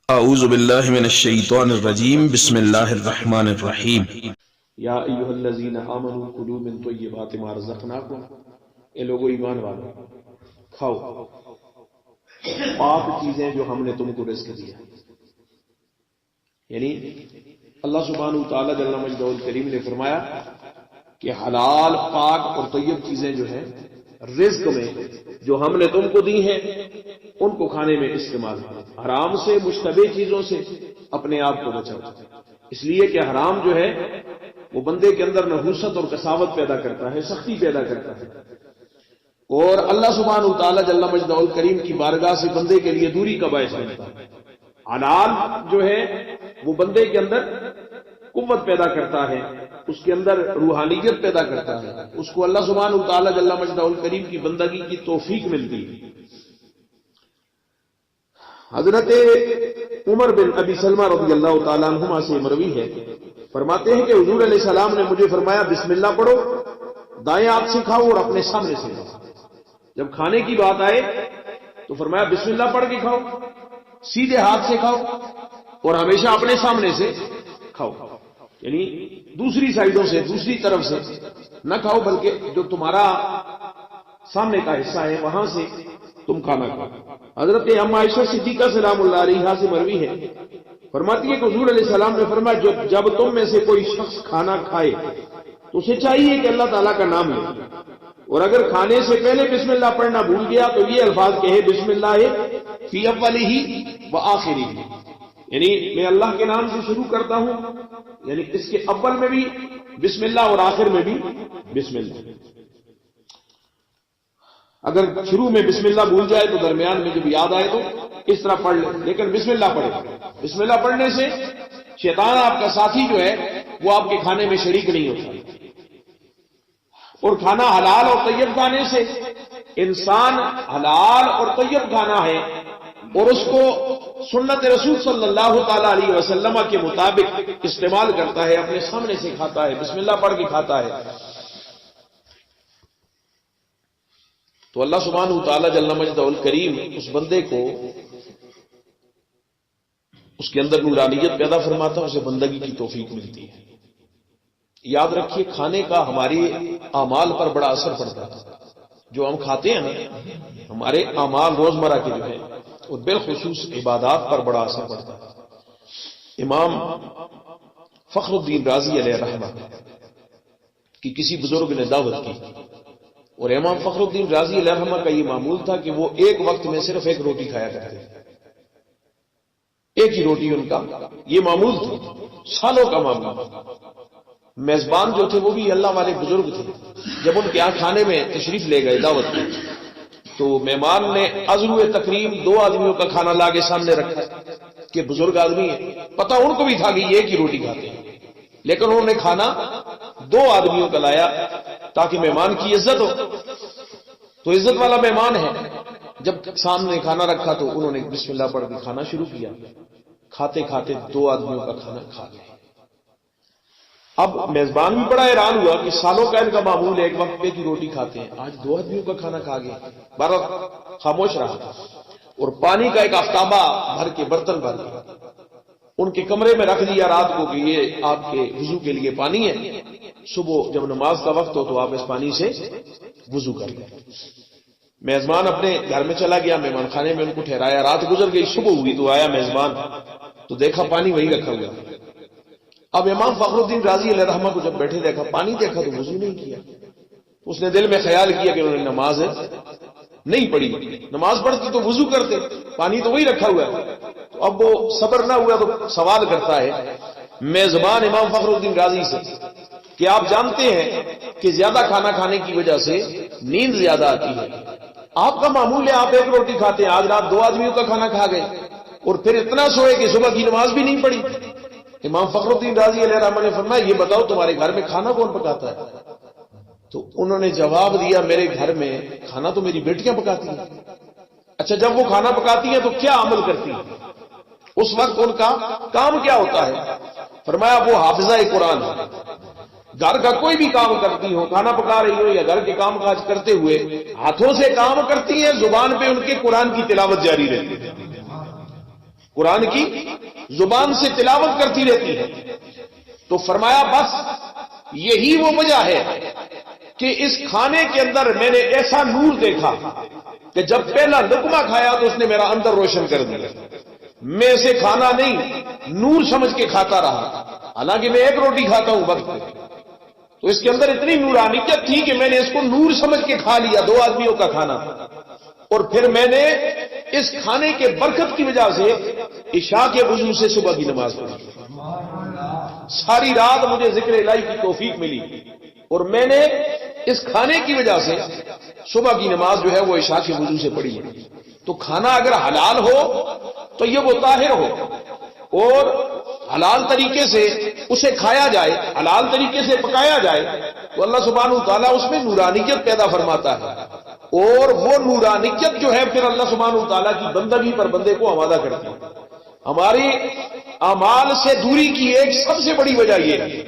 اعوذ باللہ من الشیطان الرجیم بسم اللہ الرحمن الرحیم یا ایھا الذین آمنوا کلوا من طیبات ما رزقناکم، اے لوگو ایمان والو کھاؤ پاک چیزیں جو ہم نے تم کو رزق دیا. یعنی اللہ سبحانہ وتعالی جل مجدہ الکریم نے فرمایا کہ حلال پاک اور طیب چیزیں جو ہیں رزق میں جو ہم نے تم کو دی ہیں ان کو کھانے میں استعمال کرو. حرام سے مشتبہ چیزوں سے اپنے آپ کو بچاؤ، اس لیے کہ حرام جو ہے وہ بندے کے اندر نحوست اور کساوت پیدا کرتا ہے، سختی پیدا کرتا ہے، اور اللہ سبحانہ وتعالی جل مجدہ الکریم کی بارگاہ سے بندے کے لیے دوری کا باعث بنتا ہے. حلال جو ہے وہ بندے کے اندر قوت پیدا کرتا ہے، اس کے اندر روحانیت پیدا کرتا ہے، اس کو اللہ سبحانہ وتعالی جل مجدہ الکریم کی بندگی کی توفیق ملتی ہے. حضرت عمر بن ابی سلمہ رضی اللہ تعالیٰ عنہما سے مروی ہے، فرماتے ہیں کہ حضور علیہ السلام نے مجھے فرمایا بسم اللہ پڑھو، دائیں ہاتھ سے کھاؤ اور اپنے سامنے سے کھاؤ. جب کھانے کی بات آئے تو فرمایا بسم اللہ پڑھ کے کھاؤ، سیدھے ہاتھ سے کھاؤ اور ہمیشہ اپنے سامنے سے کھاؤ. یعنی دوسری سائیڈوں سے، دوسری طرف سے نہ کھاؤ، بلکہ جو تمہارا سامنے کا حصہ ہے وہاں سے تم کھانا کھاؤ. حضرت ام عائشہ صدیقہ سلام اللہ علیہا سے مروی ہے، فرماتی ہے کہ حضور علیہ السلام نے فرمایا جب تم میں سے کوئی شخص کھانا کھائے تو اسے چاہیے کہ اللہ تعالیٰ کا نام لے، اور اگر کھانے سے پہلے بسم اللہ پڑھنا بھول گیا تو یہ الفاظ کہے بسم اللہ فی اولہ و آخرہ، یعنی میں اللہ کے نام سے شروع کرتا ہوں، یعنی اس کے اول میں بھی بسم اللہ اور آخر میں بھی بسم اللہ. اگر شروع میں بسم اللہ بھول جائے تو درمیان میں جب یاد آئے تو اس طرح پڑھ لیں، لیکن بسم اللہ پڑھے. بسم اللہ پڑھنے سے شیطان آپ کا ساتھی جو ہے وہ آپ کے کھانے میں شریک نہیں ہوتا، اور کھانا حلال اور طیب کھانے سے انسان حلال اور طیب کھانا ہے اور اس کو سنت رسول صلی اللہ تعالی علیہ وسلم کے مطابق استعمال کرتا ہے، اپنے سامنے سے کھاتا ہے، بسم اللہ پڑھ کے کھاتا ہے، تو اللہ سبحانہ وتعالی جل مجدہ الکریم اس بندے کو اس کے اندر نورانیت پیدا فرماتا ہے، اسے بندگی کی توفیق ملتی ہے. یاد رکھیے کھانے کا ہمارے اعمال پر بڑا اثر پڑتا ہے. جو ہم کھاتے ہیں نا، ہمارے اعمال روزمرہ کے جو ہے اور بالخصوص عبادات پر بڑا اثر پڑتا ہے. امام فخر الدین رازی علیہ رحمہ کی کسی بزرگ نے دعوت کی، اور امام فخر الدین رازی علیہ رحمہ کا یہ معمول تھا کہ وہ ایک وقت میں صرف ایک روٹی کھایا کرتے تھے، ایک ہی روٹی ان کا یہ معمول تھا، سالوں کا معمول. میزبان جو تھے وہ بھی اللہ والے بزرگ تھے. جب ان کے یہاں کھانے میں تشریف لے گئے دعوت میں، تو مہمان نے عزو تکریم 2 آدمیوں کا کھانا لا کے سامنے رکھا کہ بزرگ آدمی ہیں، پتہ ان کو بھی تھا کہ یہ ایک ہی روٹی کھاتے ہیں، لیکن انہوں نے کھانا 2 آدمیوں کا لایا تاکہ مہمان کی عزت ہو. تو عزت والا مہمان ہے، جب سامنے کھانا رکھا تو انہوں نے بسم اللہ پڑھ کے کھانا شروع کیا. کھاتے کھاتے 2 آدمیوں کا کھانا کھا گئے. اب میزبان بھی بڑا حیران ہوا کہ سالوں کا ان کا معمول ہے، ایک وقت پہ کی روٹی کھاتے ہیں، آج 2 آدمیوں کا کھانا کھا گئے. بارہ خاموش رہا اور پانی کا ایک آفتابہ بھر کے برتن بھر کے ان کے کمرے میں رکھ دیا رات کو کہ یہ آپ کے وضو کے لیے پانی ہے، صبح جب نماز کا وقت ہو تو آپ اس پانی سے وضو کر لیں. میزبان اپنے گھر میں چلا گیا، مہمان خانے میں ان کو ٹھہرایا، رات گزر گئی، صبح ہوئی تو آیا میزبان تو دیکھا پانی وہی رکھا ہوا. اب امام فخر الدین رازی علیہ رحمہ کو جب بیٹھے دیکھا پانی دیکھا تو وضو نہیں کیا. اس نے دل میں خیال کیا کہ انہوں نے نماز نہیں پڑھی، نماز پڑھتی تو وضو کرتے، پانی تو وہی رکھا ہوا ہے. تو اب وہ صبر نہ ہوا تو سوال کرتا ہے میزبان امام فخر الدین رازی سے کہ آپ جانتے ہیں کہ زیادہ کھانا کھانے کی وجہ سے نیند زیادہ آتی ہے، آپ کا معمول ہے آپ ایک روٹی کھاتے ہیں، آج رات 2 آدمیوں کا کھانا کھا گئے اور پھر اتنا سوئے کہ صبح کی نماز بھی نہیں پڑھی. امام فخر الدین رازی علیہ رحمہ نے فرمایا یہ بتاؤ تمہارے گھر میں کھانا کون پکاتا ہے؟ تو انہوں نے جواب دیا میرے گھر میں کھانا تو میری بیٹیاں پکاتی ہیں. اچھا جب وہ کھانا پکاتی ہیں تو کیا عمل کرتی ہیں؟ اس وقت ان کا کام کیا ہوتا ہے؟ فرمایا وہ حافظہ قرآن ہے. گھر کا کوئی بھی کام کرتی ہو، کھانا پکا رہی ہو یا گھر کے کام کاج کرتے ہوئے ہاتھوں سے کام کرتی ہیں، زبان پہ ان کے قرآن کی تلاوت جاری رہتی ہے. قرآن کی زبان سے تلاوت کرتی رہتی ہے. تو فرمایا بس یہی وہ وجہ ہے کہ اس کھانے کے اندر میں نے ایسا نور دیکھا کہ جب پہلا لقمہ کھایا تو اس نے میرا اندر روشن کر دیا. میں اسے کھانا نہیں نور سمجھ کے کھاتا رہا، حالانکہ میں ایک روٹی کھاتا ہوں وقت پہ. تو اس کے اندر اتنی نورانیت تھی کہ میں نے اس کو نور سمجھ کے کھا لیا. 2 آدمیوں کا کھانا. اور پھر میں نے اس کھانے کے برکت کی وجہ سے عشاء کے وضو سے صبح کی نماز پڑھی. ساری رات مجھے ذکر الہی کی توفیق ملی اور میں نے اس کھانے کی وجہ سے صبح کی نماز جو ہے وہ عشاء کے وضو سے پڑھی. تو کھانا اگر حلال ہو تو یہ وہ طاہر ہو اور حلال طریقے سے اسے کھایا جائے، حلال طریقے سے پکایا جائے تو اللہ سبحانہ وتعالیٰ اس میں نورانیت پیدا فرماتا ہے. اور وہ نورانیت جو ہے پھر اللہ سبحانہ وتعالیٰ کی بندگی پر بندے کو آمادہ کرتی ہے. ہماری اعمال سے دوری کی ایک سب سے بڑی وجہ یہ ہے،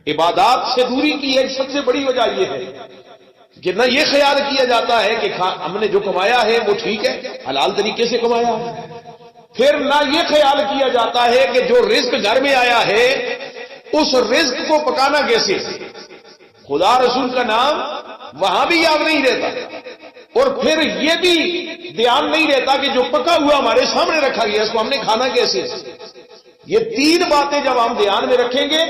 عبادات سے دوری کی ایک سب سے بڑی وجہ یہ ہے کہ نہ یہ خیال کیا جاتا ہے کہ ہم نے جو کمایا ہے وہ ٹھیک ہے، حلال طریقے سے کمایا ہے. پھر نہ یہ خیال کیا جاتا ہے کہ جو رزق گھر میں آیا ہے اس رزق کو پکانا کیسے. خدا رسول کا نام وہاں بھی یاد نہیں رہتا اور پھر یہ بھی دھیان نہیں رہتا کہ جو پکا ہوا ہمارے سامنے رکھا گیا اس کو ہم نے کھانا کیسے. یہ 3 باتیں جب ہم دھیان میں رکھیں گے،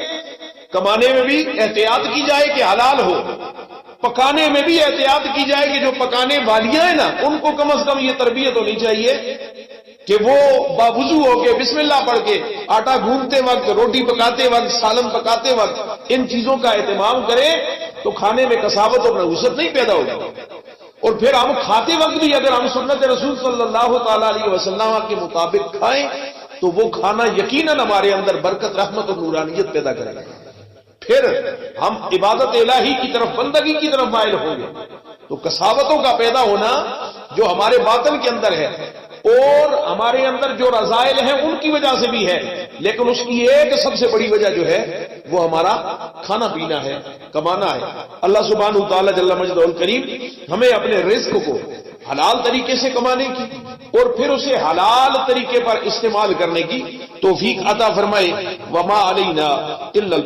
کمانے میں بھی احتیاط کی جائے کہ حلال ہو، پکانے میں بھی احتیاط کی جائے کہ جو پکانے والیاں ہیں نا ان کو کم از کم یہ تربیت ہونی چاہیے کہ وہ باوضو ہو کے بسم اللہ پڑھ کے آٹا گھونتے وقت، روٹی پکاتے وقت، سالن پکاتے وقت ان چیزوں کا اہتمام کریں تو کھانے میں کساوت اور نحوست نہیں پیدا ہوگی. اور پھر ہم کھاتے وقت بھی اگر ہم سنت رسول صلی اللہ تعالی علیہ وسلم کے مطابق کھائیں تو وہ کھانا یقیناً ہمارے اندر برکت، رحمت اور نورانیت پیدا کرے گا. پھر ہم عبادت الہی کی طرف، بندگی کی طرف مائل ہوں گے. تو کساوتوں کا پیدا ہونا جو ہمارے باطن کے اندر ہے اور ہمارے اندر جو رذائل ہیں ان کی وجہ سے بھی ہے، لیکن اس کی ایک سب سے بڑی وجہ جو ہے وہ ہمارا کھانا پینا ہے، کمانا ہے. اللہ سبحانہ وتعالی جل مجدہ الکریم ہمیں اپنے رزق کو حلال طریقے سے کمانے کی اور پھر اسے حلال طریقے پر استعمال کرنے کی توفیق عطا فرمائے. وما علینا الا